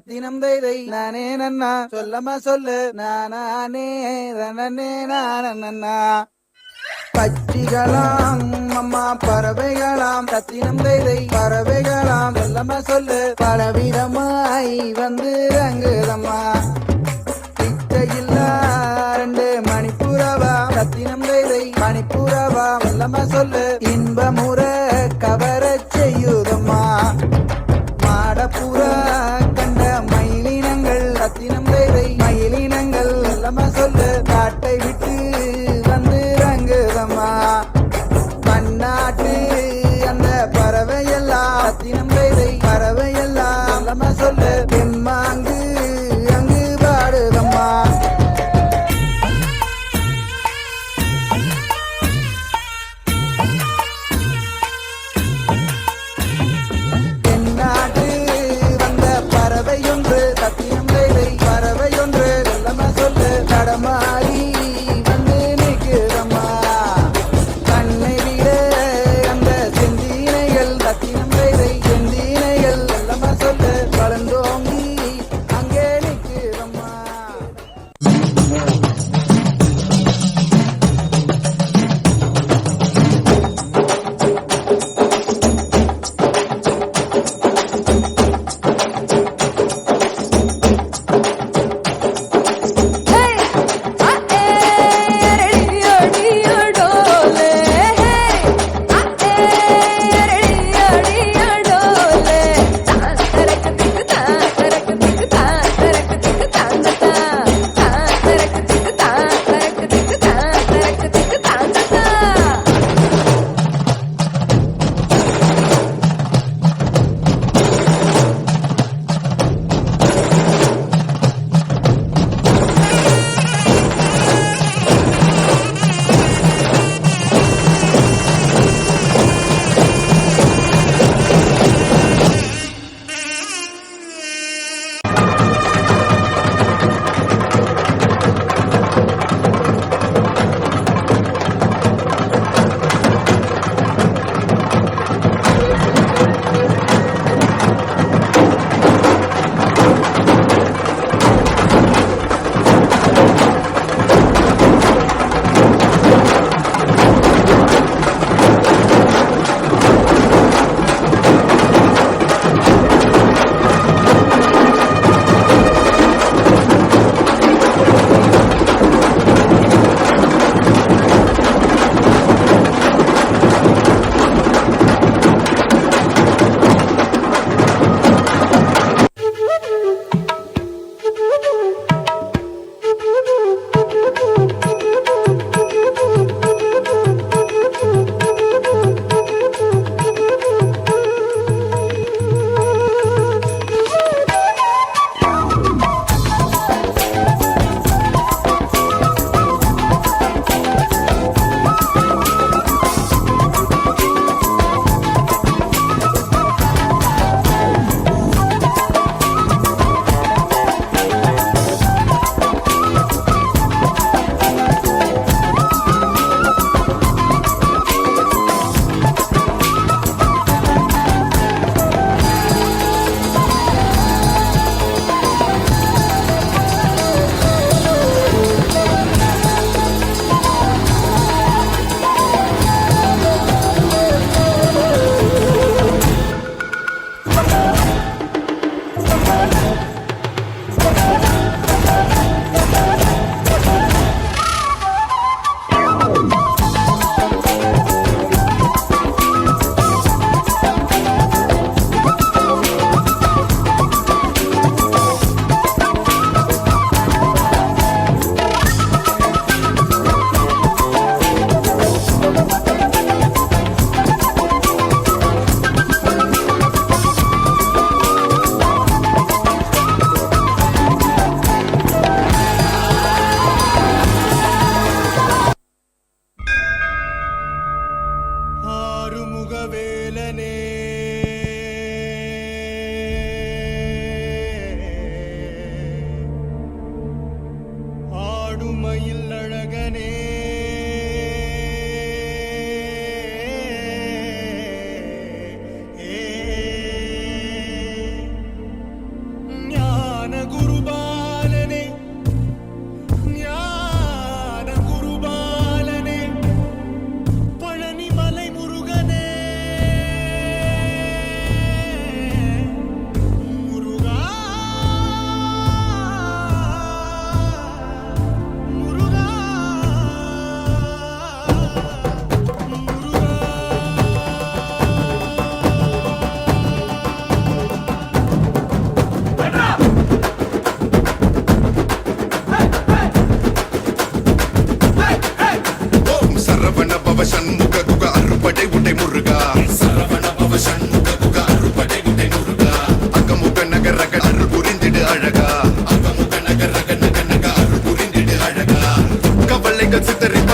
ரத்தினம் தை நானே நன்னா சொல்லமா சொல்லு நானே நன்னே நானண்ணா பட்சிகளாம் அம்மா பறவைகளாம் ரத்தினம் தை பறவைகளாம் சொல்லமா சொல்லு பலவிதமாய் வந்து ரங்குதம்மா பிச்சையில்லா ரெண்டு மணிப்புறவா ரத்தினம் தை மணிப்புறவா சொல்லமா சொல்லு இன்பமுற கவர செய்யுதம்மா மாடப்புறா கண்ட மயிலினங்கள் ரத்தினம் தை மயிலினங்கள் சொல்லமா சொல்லு காட்டை விட்டு வந்து ரங்குதம்மா பன்னாட்டு அந்த பறவையெல்லாம் ரத்தினம் தை பறவையெல்லாம் சொல்லமா சொல்லு பெம்மாங்கு அங்கு பாடுதம்மா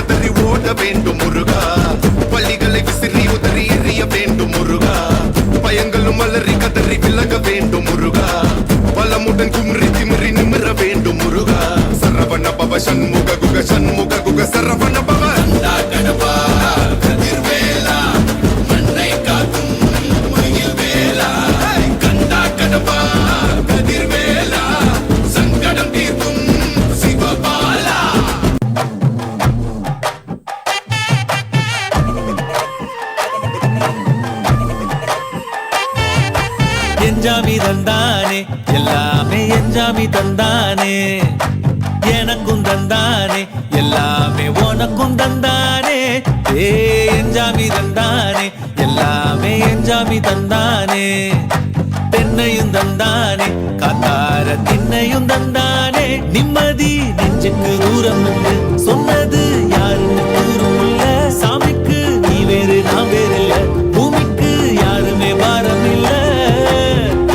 கதறி ஓட வேண்டும் முருகா பள்ளிகளை விசிறி உதறி எறிய வேண்டும் முருகா பயங்களும் அலறி கதறி விலக வேண்டும் முருகா பலமுடன் குமரி திமிரி நிமிர வேண்டும் முருகா சரவண பவ சண்முக குக சண்முக குக சரவண பவ கடப்பா கதிர்வேலா மண்ணை காக்கும் மயில் வேலா கண்டா கடப்பா கதிர்வேலா சங்கடம் தீர்க்கும் சிவபாலா எஞ்சாமி தந்தானே எல்லாமே எஞ்சாமி தந்தானே எனக்கும் தந்தானே எல்லாமே உனக்கும் தந்தானே ஏ எஞ்சாமி தந்தானே எல்லாமே எஞ்சாமி தந்தானே தென்னையும் தந்தானே காத்தார திண்ணையும் தந்தானே நிம்மதி நெஞ்சுக்கு தூரம் என்று சொன்னது யாருன்னு தூரம் இல்ல சாமிக்கு நீ வேறு நான் வேறு இல்ல பூமிக்கு யாருமே பாரம் இல்ல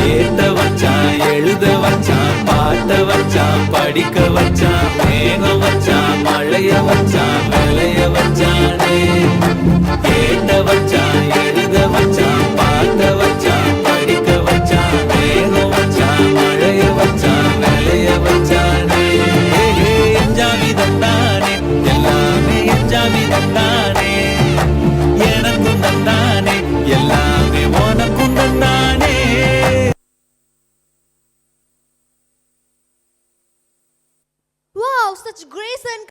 ஏத்த வச்சான் எழுத வச்சான் பாட்ட வச்சான் படிக்க வச்சான் மேகம் வச்சான் மழைய வச்சான் விளைய வச்சானே ஏத்த வச்சான் எழுத வச்சான் பாட்ட வச்சான் படிக்க வச்சான் மேகம் வச்சான் மழைய வச்சான் விளைய வச்சானே எஞ்சாமி தந்தானே எல்லாமே எஞ்சாமி தந்தானே எனக்கும் தந்தானே எல்லாமே உனக்கும் தந்தானே. Wow, such grace and